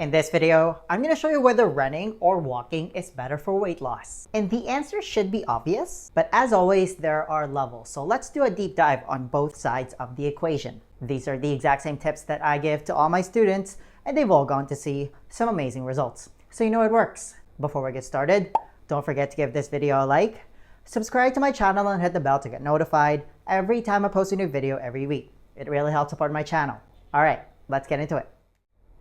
In this video, I'm going to show you whether running or walking is better for weight loss. And the answer should be obvious, but as always, there are levels. So let's do a deep dive on both sides of the equation. These are the exact same tips that I give to all my students, and they've all gone to see some amazing results. So you know it works. Before we get started, don't forget to give this video a like, subscribe to my channel, and hit the bell to get notified every time I post a new video every week. It really helps support my channel. All right, let's get into it.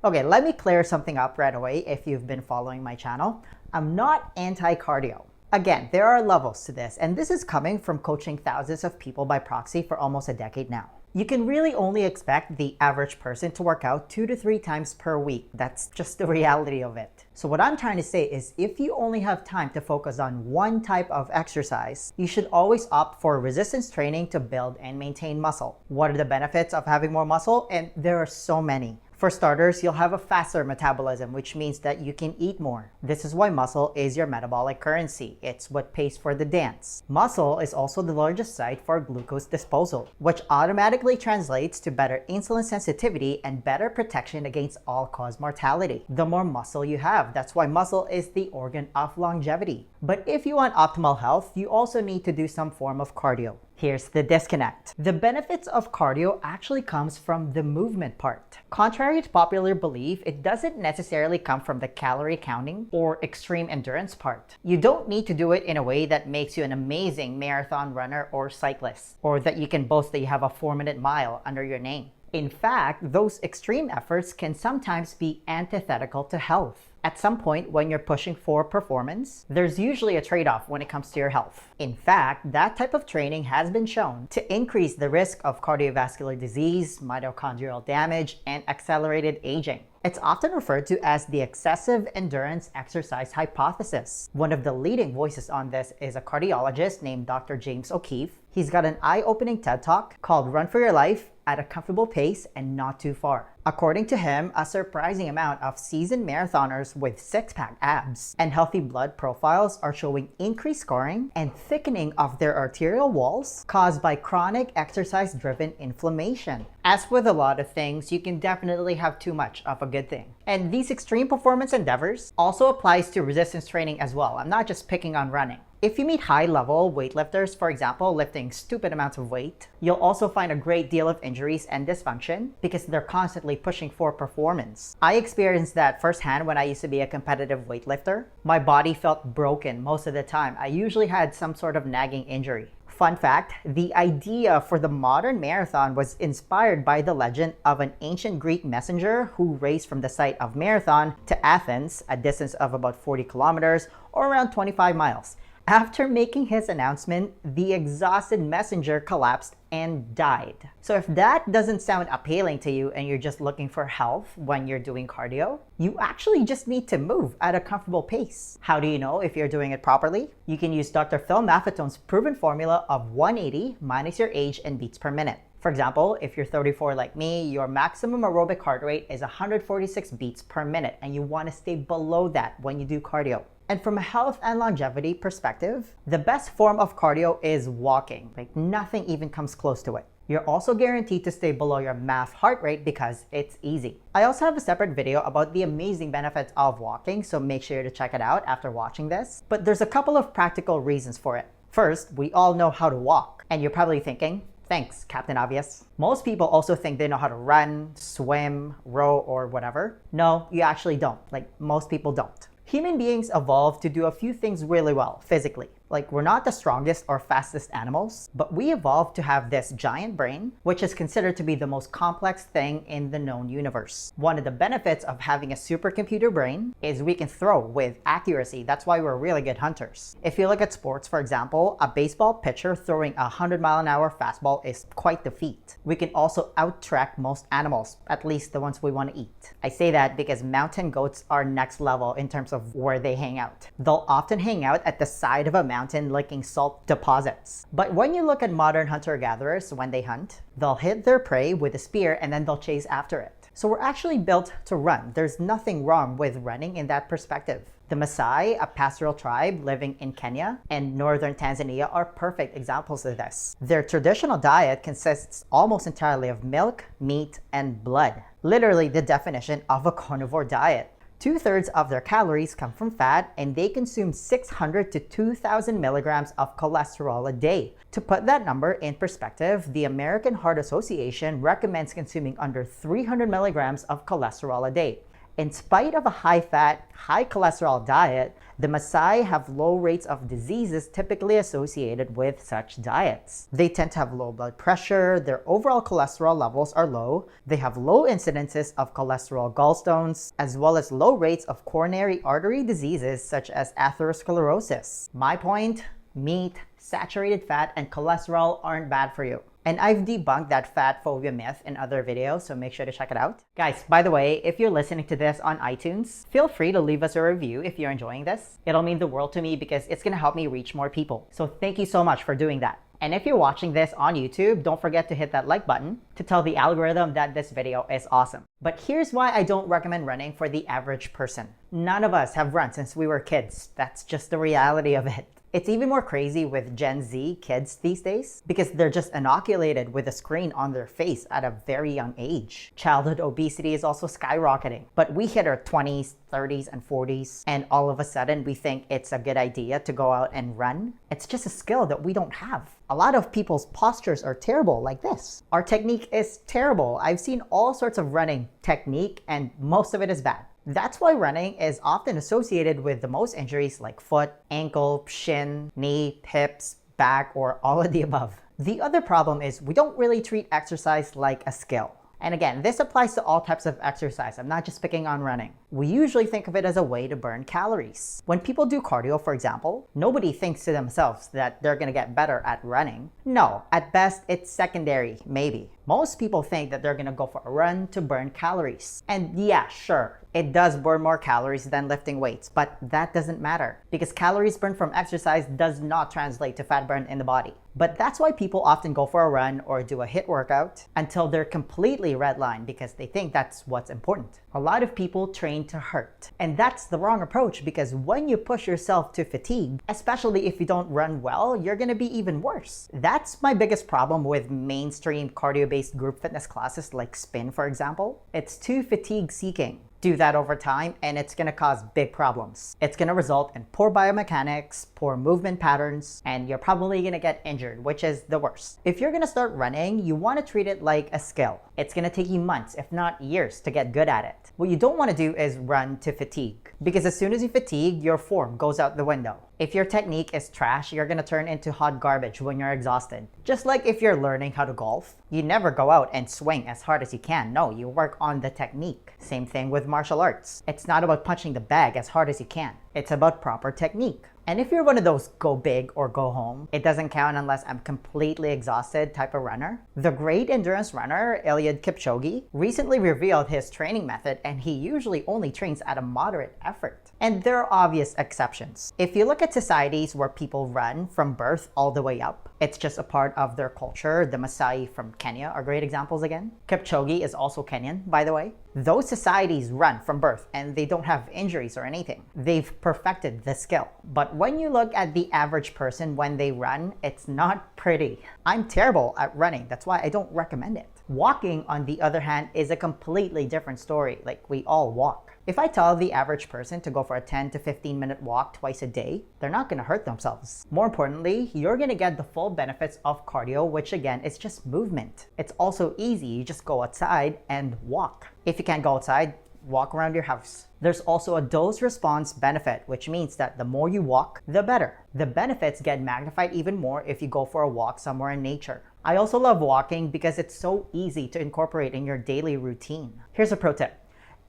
Okay, let me clear something up right away if you've been following my channel. I'm not anti-cardio. Again, there are levels to this, and this is coming from coaching thousands of people by proxy for almost a decade now. You can really only expect the average person to work out 2 to 3 times per week. That's just the reality of it. So what I'm trying to say is if you only have time to focus on one type of exercise, you should always opt for resistance training to build and maintain muscle. What are the benefits of having more muscle? And there are so many. For starters, you'll have a faster metabolism, which means that you can eat more. This is why muscle is your metabolic currency. It's what pays for the dance. Muscle is also the largest site for glucose disposal, which automatically translates to better insulin sensitivity and better protection against all-cause mortality. The more muscle you have, that's why muscle is the organ of longevity. But if you want optimal health, you also need to do some form of cardio. Here's the disconnect. The benefits of cardio actually comes from the movement part. Contrary to popular belief, it doesn't necessarily come from the calorie counting or extreme endurance part. You don't need to do it in a way that makes you an amazing marathon runner or cyclist, or that you can boast that you have a 4-minute mile under your name. In fact, those extreme efforts can sometimes be antithetical to health. At some point, when you're pushing for performance, there's usually a trade-off when it comes to your health. In fact, that type of training has been shown to increase the risk of cardiovascular disease, mitochondrial damage, and accelerated aging. It's often referred to as the excessive endurance exercise hypothesis. One of the leading voices on this is a cardiologist named Dr. James O'Keefe. He's got an eye-opening TED Talk called Run for Your Life at a Comfortable Pace and Not Too Far. According to him, a surprising amount of seasoned marathoners with six-pack abs and healthy blood profiles are showing increased scarring and thickening of their arterial walls caused by chronic exercise-driven inflammation. As with a lot of things, you can definitely have too much of a good thing. And these extreme performance endeavors also applies to resistance training as well. I'm not just picking on running. If you meet high-level weightlifters, for example, lifting stupid amounts of weight, you'll also find a great deal of injuries and dysfunction because they're constantly pushing for performance. I experienced that firsthand when I used to be a competitive weightlifter. My body felt broken most of the time. I usually had some sort of nagging injury. Fun fact, the idea for the modern marathon was inspired by the legend of an ancient Greek messenger who raced from the site of Marathon to Athens, a distance of about 40 kilometers or around 25 miles. After making his announcement, the exhausted messenger collapsed and died. So if that doesn't sound appealing to you and you're just looking for health when you're doing cardio, you actually just need to move at a comfortable pace. How do you know if you're doing it properly? You can use Dr. Phil Maffetone's proven formula of 180 minus your age in beats per minute. For example, if you're 34 like me, your maximum aerobic heart rate is 146 beats per minute, and you want to stay below that when you do cardio. And from a health and longevity perspective, the best form of cardio is walking. Like nothing even comes close to it. You're also guaranteed to stay below your MAF heart rate because it's easy. I also have a separate video about the amazing benefits of walking, so make sure to check it out after watching this. But there's a couple of practical reasons for it. First, we all know how to walk. And you're probably thinking, thanks, Captain Obvious. Most people also think they know how to run, swim, row, or whatever. No, you actually don't. Like most people don't. Human beings evolved to do a few things really well physically. Like we're not the strongest or fastest animals, but we evolved to have this giant brain, which is considered to be the most complex thing in the known universe. One of the benefits of having a supercomputer brain is we can throw with accuracy. That's why we're really good hunters. If you look at sports, for example, a baseball pitcher throwing a 100-mile-an-hour fastball is quite the feat. We can also out-track most animals, at least the ones we want to eat. I say that because mountain goats are next level in terms of where they hang out. They'll often hang out at the side of a mountain licking salt deposits. But when you look at modern hunter-gatherers, when they hunt, they'll hit their prey with a spear and then they'll chase after it. So we're actually built to run. There's nothing wrong with running in that perspective. The Maasai, a pastoral tribe living in Kenya and northern Tanzania, are perfect examples of this. Their traditional diet consists almost entirely of milk, meat, and blood. literally the definition of a carnivore diet. 2/3 of their calories come from fat, and they consume 600 to 2,000 milligrams of cholesterol a day. To put that number in perspective, the American Heart Association recommends consuming under 300 milligrams of cholesterol a day. In spite of a high-fat, high-cholesterol diet, the Maasai have low rates of diseases typically associated with such diets. They tend to have low blood pressure, their overall cholesterol levels are low, they have low incidences of cholesterol gallstones, as well as low rates of coronary artery diseases such as atherosclerosis. My point, meat, saturated fat, and cholesterol aren't bad for you. And I've debunked that fat phobia myth in other videos, so make sure to check it out. Guys, by the way, if you're listening to this on iTunes, feel free to leave us a review if you're enjoying this. It'll mean the world to me because it's gonna help me reach more people. So thank you so much for doing that. And if you're watching this on YouTube, don't forget to hit that like button to tell the algorithm that this video is awesome. But here's why I don't recommend running for the average person. None of us have run since we were kids. That's just the reality of it. It's even more crazy with Gen Z kids these days because they're just inoculated with a screen on their face at a very young age. Childhood obesity is also skyrocketing, but we hit our 20s, 30s, and 40s, and all of a sudden we think it's a good idea to go out and run. It's just a skill that we don't have. A lot of people's postures are terrible, like this. Our technique is terrible. I've seen all sorts of running technique, and most of it is bad. That's why running is often associated with the most injuries like foot, ankle, shin, knee, hips, back, or all of the above. The other problem is we don't really treat exercise like a skill. And again, this applies to all types of exercise. I'm not just picking on running. We usually think of it as a way to burn calories. When people do cardio, for example, nobody thinks to themselves that they're gonna get better at running. No, at best, it's secondary, maybe. Most people think that they're gonna go for a run to burn calories. And yeah, sure, it does burn more calories than lifting weights, but that doesn't matter because calories burned from exercise does not translate to fat burn in the body. But that's why people often go for a run or do a HIIT workout until they're completely redlined because they think that's what's important. A lot of people train to hurt, and that's the wrong approach because when you push yourself to fatigue, especially if you don't run well, you're gonna be even worse. That's my biggest problem with mainstream cardio-based group fitness classes like spin, for example. It's too fatigue-seeking. Do that over time and it's gonna cause big problems. It's gonna result in poor biomechanics, poor movement patterns, and you're probably gonna get injured, which is the worst. If you're gonna start running, you wanna treat it like a skill. It's gonna take you months, if not years, to get good at it. What you don't wanna do is run to fatigue, because as soon as you fatigue, your form goes out the window. If your technique is trash, you're gonna turn into hot garbage when you're exhausted. Just like if you're learning how to golf, you never go out and swing as hard as you can. No, you work on the technique. Same thing with martial arts. It's not about punching the bag as hard as you can. It's about proper technique. And if you're one of those go big or go home, it doesn't count unless I'm completely exhausted type of runner. The great endurance runner, Eliud Kipchoge, recently revealed his training method, and he usually only trains at a moderate effort. And there are obvious exceptions. If you look at societies where people run from birth all the way up, it's just a part of their culture. The Maasai from Kenya are great examples again. Kipchoge is also Kenyan, by the way. Those societies run from birth and they don't have injuries or anything. They've perfected the skill. But when you look at the average person when they run, it's not pretty. I'm terrible at running. That's why I don't recommend it. Walking, on the other hand, is a completely different story. Like, we all walk. If I tell the average person to go for a 10 to 15 minute walk twice a day, they're not gonna hurt themselves. More importantly, you're gonna get the full benefits of cardio, which again is just movement. It's also easy. You just go outside and walk. If you can't go outside, walk around your house. There's also a dose response benefit, which means that the more you walk, the better. The benefits get magnified even more if you go for a walk somewhere in nature. I also love walking because it's so easy to incorporate in your daily routine. Here's a pro tip.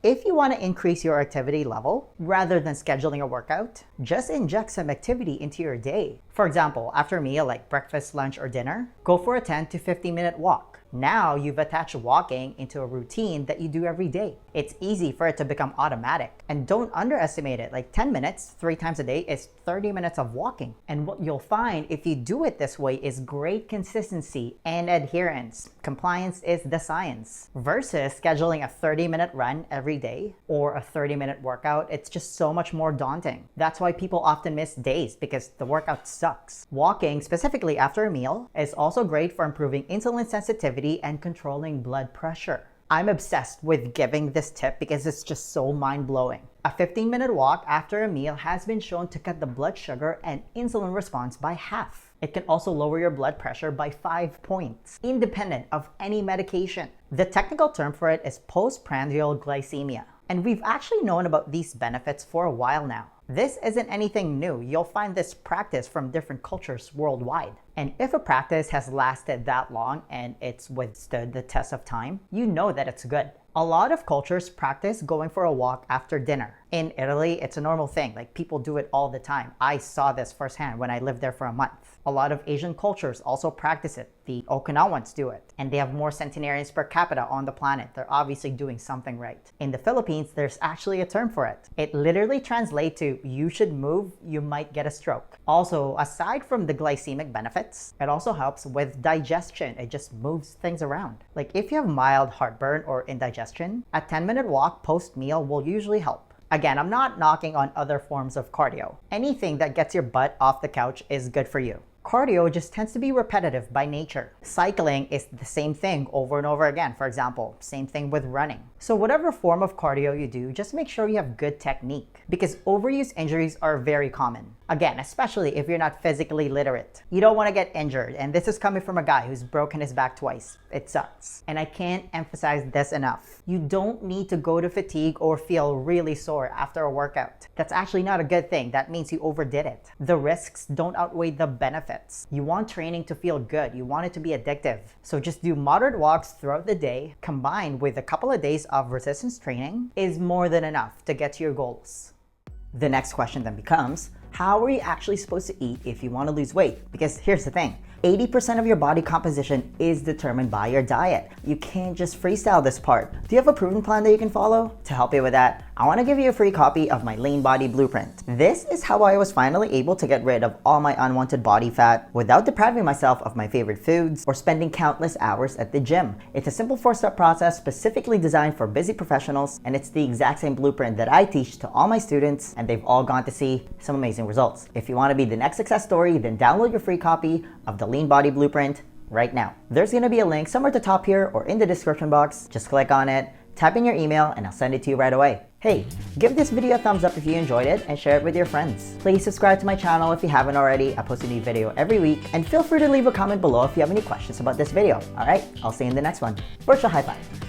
If you want to increase your activity level, rather than scheduling a workout, just inject some activity into your day. For example, after a meal like breakfast, lunch, or dinner, go for a 10 to 15 minute walk. Now you've attached walking into a routine that you do every day. It's easy for it to become automatic. And don't underestimate it. Like 10 minutes, 3 times a day is 30 minutes of walking. And what you'll find if you do it this way is great consistency and adherence. Compliance is the science. Versus scheduling a 30-minute run every day or a 30-minute workout, it's just so much more daunting. That's why people often miss days because the workout sucks. Walking, specifically after a meal, is also great for improving insulin sensitivity and controlling blood pressure. I'm obsessed with giving this tip because it's just so mind-blowing. A 15-minute walk after a meal has been shown to cut the blood sugar and insulin response by half. It can also lower your blood pressure by 5 points, independent of any medication. The technical term for it is postprandial glycemia, and we've actually known about these benefits for a while now. This isn't anything new. You'll find this practice from different cultures worldwide. And if a practice has lasted that long and it's withstood the test of time, you know that it's good. A lot of cultures practice going for a walk after dinner. In Italy, it's a normal thing. Like, people do it all the time. I saw this firsthand when I lived there for a month. A lot of Asian cultures also practice it. The Okinawans do it. And they have more centenarians per capita on the planet. They're obviously doing something right. In the Philippines, there's actually a term for it. It literally translates to, you should move, you might get a stroke. Also, aside from the glycemic benefits, it also helps with digestion. It just moves things around. Like, if you have mild heartburn or indigestion, a 10-minute walk post-meal will usually help. Again, I'm not knocking on other forms of cardio. Anything that gets your butt off the couch is good for you. Cardio just tends to be repetitive by nature. Cycling is the same thing over and over again, for example. Same thing with running. So whatever form of cardio you do, just make sure you have good technique, because overuse injuries are very common. Again, especially if you're not physically literate. You don't want to get injured, and this is coming from a guy who's broken his back twice. It sucks. And I can't emphasize this enough. You don't need to go to fatigue or feel really sore after a workout. That's actually not a good thing. That means you overdid it. The risks don't outweigh the benefits. You want training to feel good. You want it to be addictive. So just do moderate walks throughout the day, combined with a couple of days of resistance training, is more than enough to get to your goals. The next question then becomes, how are you actually supposed to eat if you want to lose weight? Because here's the thing, 80% of your body composition is determined by your diet. You can't just freestyle this part. Do you have a proven plan that you can follow? To help you with that, I want to give you a free copy of my Lean Body Blueprint. This is how I was finally able to get rid of all my unwanted body fat without depriving myself of my favorite foods or spending countless hours at the gym. It's a simple 4-step process specifically designed for busy professionals, and it's the exact same blueprint that I teach to all my students, and they've all gone to see some amazing results. If you want to be the next success story, then download your free copy of the Lean Body Blueprint right now. There's going to be a link somewhere at the top here or in the description box. Just click on it, type in your email, and I'll send it to you right away. Hey, give this video a thumbs up if you enjoyed it and share it with your friends. Please subscribe to my channel if you haven't already. I post a new video every week, and feel free to leave a comment below if you have any questions about this video. Alright, I'll see you in the next one. Virtual high five.